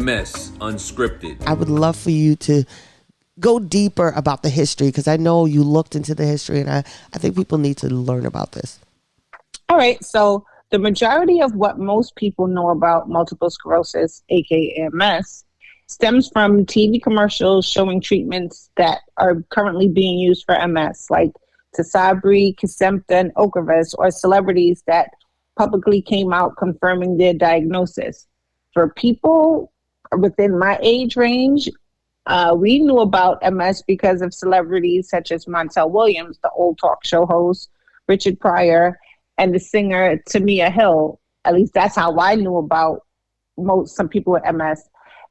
MS Unscripted. I would love for you to go deeper about the history, because I know you looked into the history, and I think people need to learn about this. All right. So the majority of what most people know about multiple sclerosis, aka MS, stems from TV commercials showing treatments that are currently being used for MS, like Tysabri, Kesimpta, and Ocrevus, or celebrities that publicly came out confirming their diagnosis. For people within my age range, we knew about MS because of celebrities such as Montel Williams, the old talk show host, Richard Pryor, and the singer Tamia Hill. At least that's how I knew about some people with MS.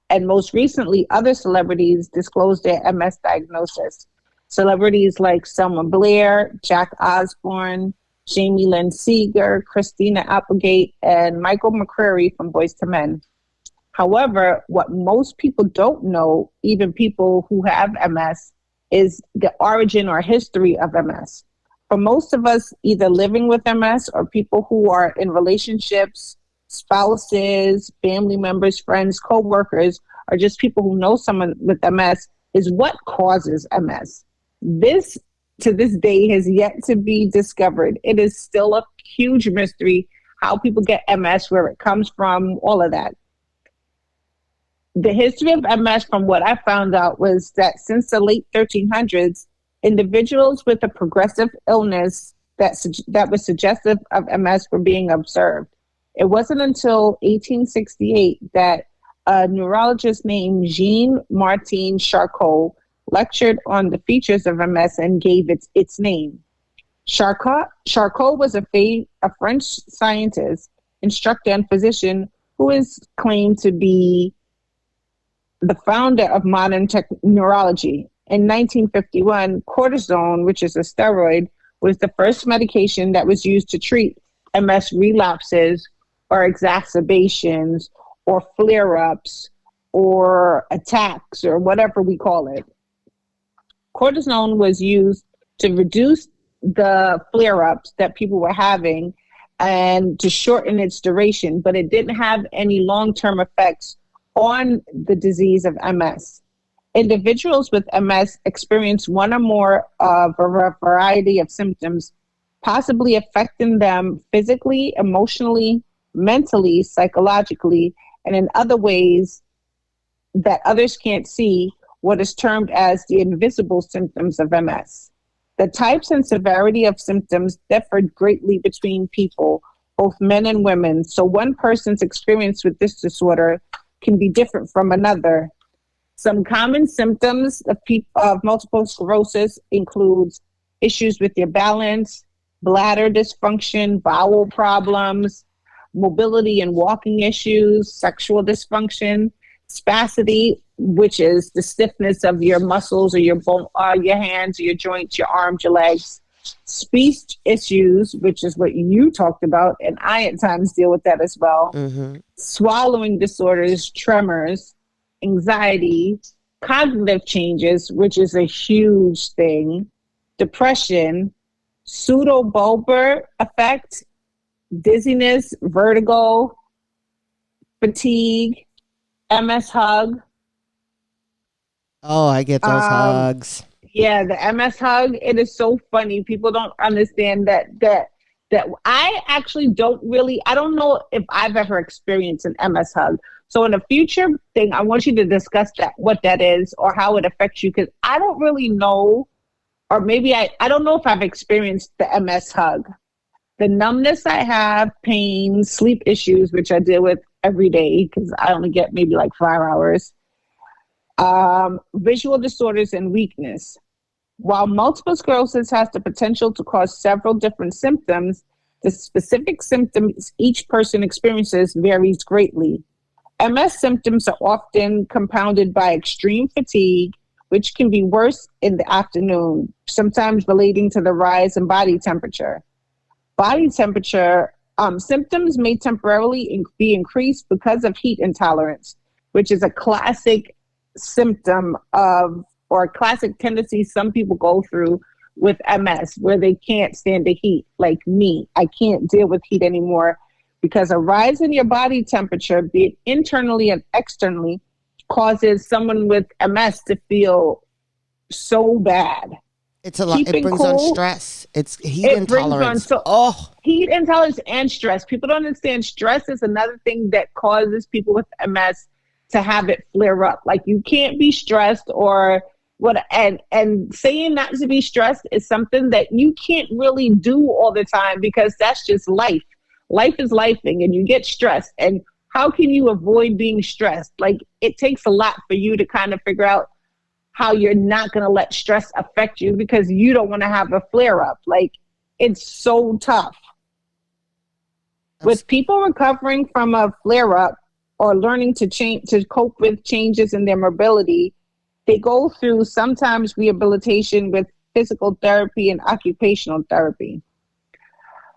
And most recently, other celebrities disclosed their MS diagnosis. Celebrities like Selma Blair, Jack Osbourne, Jamie Lynn Seeger, Christina Applegate, and Michael McCreary from Boyz II Men. However, what most people don't know, even people who have MS, is the origin or history of MS. For most of us, either living with MS or people who are in relationships, spouses, family members, friends, co-workers, or just people who know someone with MS, is what causes MS. This, to this day, has yet to be discovered. It is still a huge mystery how people get MS, where it comes from, all of that. The history of MS, from what I found out, was that since the late 1300s, individuals with a progressive illness that was suggestive of MS were being observed. It wasn't until 1868 that a neurologist named Jean-Martin Charcot lectured on the features of MS and gave its name. Charcot was a French scientist, instructor, and physician who is claimed to be the founder of modern neurology. In 1951, cortisone, which is a steroid, was the first medication that was used to treat MS relapses or exacerbations or flare-ups or attacks or whatever we call it. Cortisone was used to reduce the flare-ups that people were having and to shorten its duration, but it didn't have any long-term effects on the disease of MS. Individuals with MS experience one or more of a variety of symptoms, possibly affecting them physically, emotionally, mentally, psychologically, and in other ways that others can't see, what is termed as the invisible symptoms of MS. The types and severity of symptoms differed greatly between people, both men and women, so one person's experience with this disorder can be different from another. Some common symptoms of multiple sclerosis includes issues with your balance, bladder dysfunction, bowel problems, mobility and walking issues, sexual dysfunction, spasticity, which is the stiffness of your muscles or your hands, or your joints, your arms, your legs, speech issues, which is what you talked about, and I at times deal with that as well, swallowing disorders, tremors, anxiety, cognitive changes, which is a huge thing, depression, pseudobulbar effect, dizziness, vertigo, fatigue, MS hug. Oh, I get those hugs. Yeah, the MS hug. It is so funny. People don't understand that I actually I don't know if I've ever experienced an MS hug. So in a future thing, I want you to discuss what that is or how it affects you, because I don't really know, or maybe I don't know if I've experienced the MS hug. The numbness I have, pain, sleep issues, which I deal with every day because I only get maybe like 5 hours, visual disorders, and weakness. While multiple sclerosis has the potential to cause several different symptoms, the specific symptoms each person experiences varies greatly. MS symptoms are often compounded by extreme fatigue, which can be worse in the afternoon, sometimes relating to the rise in body temperature. Body temperature symptoms may temporarily be increased because of heat intolerance, which is a classic symptom of, or a classic tendency some people go through with MS, where they can't stand the heat. Like me, I can't deal with heat anymore. because a rise in your body temperature, be it internally and externally, causes someone with MS to feel so bad. It's a lot. It Keeping brings on cool, stress. It's heat it brings on intolerance. Oh, heat intolerance and stress. People don't understand stress is another thing that causes people with MS to have it flare up. Like, you can't be stressed or what, and saying not to be stressed is something that you can't really do all the time, because that's just life. Life is lifing, and you get stressed. And how can you avoid being stressed? Like, it takes a lot for you to kind of figure out how you're not going to let stress affect you, because you don't want to have a flare up. Like, it's so tough. With people recovering from a flare up or learning to cope with changes in their mobility, they go through sometimes rehabilitation with physical therapy and occupational therapy.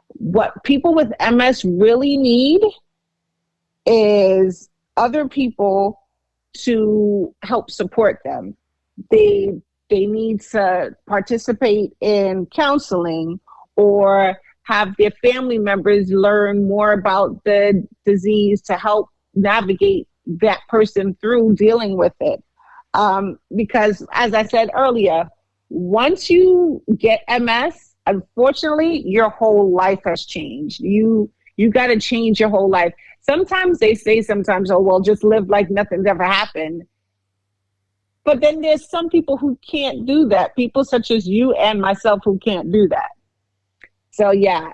What people with MS really need is other people to help support them. They need to participate in counseling or have their family members learn more about the disease to help navigate that person through dealing with it. Because, as I said earlier, once you get MS, unfortunately, your whole life has changed. You got to change your whole life. Sometimes they say, oh, well, just live like nothing's ever happened. But then there's some people who can't do that. People such as you and myself who can't do that. So yeah,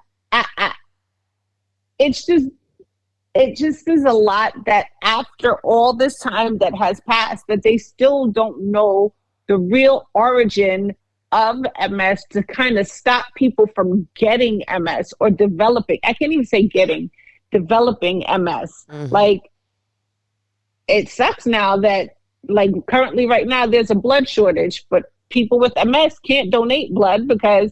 it just is a lot that after all this time that has passed, that they still don't know the real origin of MS to kind of stop people from getting MS or developing. I can't even say developing MS. Mm-hmm. Like, it sucks now that, like, currently right now there's a blood shortage, but people with MS can't donate blood because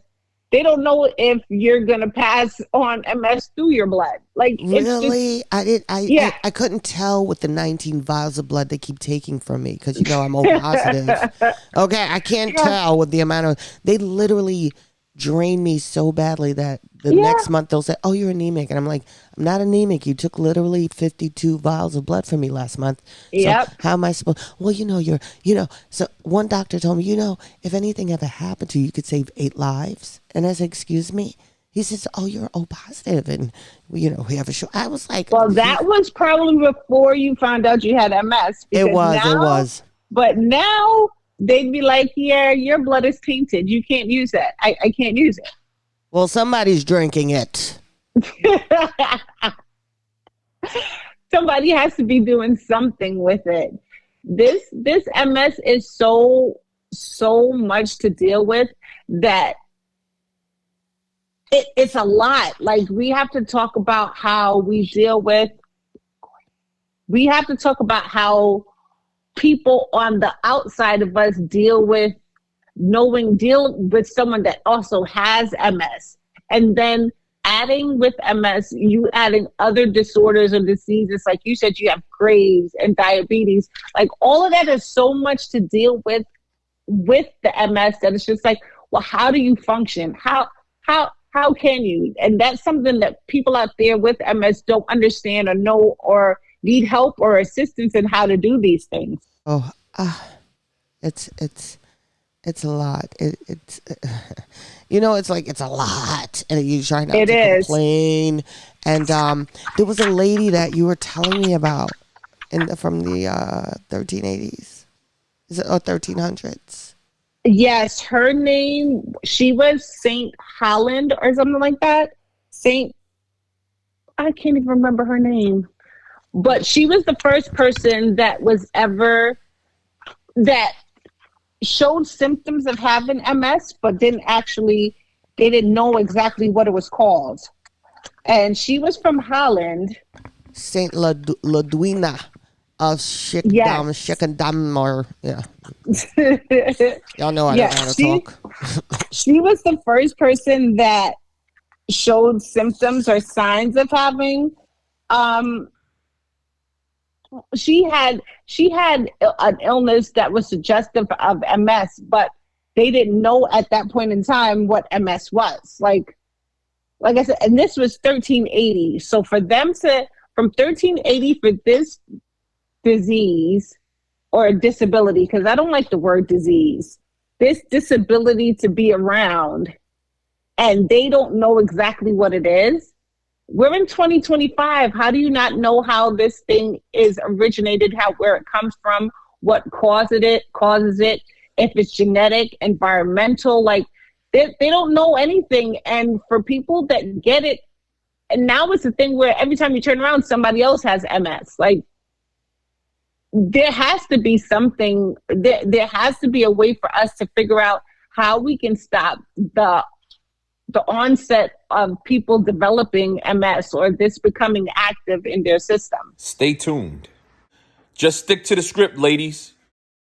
they don't know if you're going to pass on MS through your blood. Like, really? It's just, Yeah. I couldn't tell with the 19 vials of blood they keep taking from me, because, I'm O positive. Okay, I can't tell with the amount of, they literally drain me so badly that the next month they'll say, oh, you're anemic. And I'm like, I'm not anemic. You took literally 52 vials of blood from me last month. Yep. So how am I supposed, well, so one doctor told me, if anything ever happened to you, you could save 8 lives. And I said, excuse me? He says, oh, you're O positive. And, we have a show. I was like, well, that was probably before you found out you had MS. It was. But now they'd be like, yeah, your blood is tainted. You can't use that. I can't use it. Well, somebody's drinking it. Somebody has to be doing something with it. This MS is so much to deal with that it's a lot. Like, we have to talk about how people on the outside of us deal with someone that also has MS. And then adding with MS, you adding other disorders or diseases. Like you said, you have Graves and diabetes. Like, all of that is so much to deal with the MS that it's just like, well, how do you function? How can you? And that's something that people out there with MS don't understand or know or need help or assistance in how to do these things. Oh, it's a lot. It's like, it's a lot, and you try not to complain. And there was a lady that you were telling me about from the 1380s, is it 1300s? Yes, her name, she was Saint Holland or something like that. I can't even remember her name. But she was the first person that showed symptoms of having MS, but they didn't know exactly what it was called. And she was from Holland. Saint Ludwina of Schickendam, or y'all know I don't know how to talk. She was the first person that showed symptoms or signs of having. She had an illness that was suggestive of MS, but they didn't know at that point in time what MS was. Like, like I said, and this was 1380. So for them to, from 1380 for this disease or disability, because I don't like the word disease, this disability to be around and they don't know exactly what it is. We're in 2025. How do you not know how this thing is originated, where it comes from, what causes it, if it's genetic, environmental, like they don't know anything. And for people that get it, and now it's a thing where every time you turn around, somebody else has MS. Like, there has to be something, there has to be a way for us to figure out how we can stop the onset of people developing MS or this becoming active in their system. Stay tuned. Just stick to the script, ladies.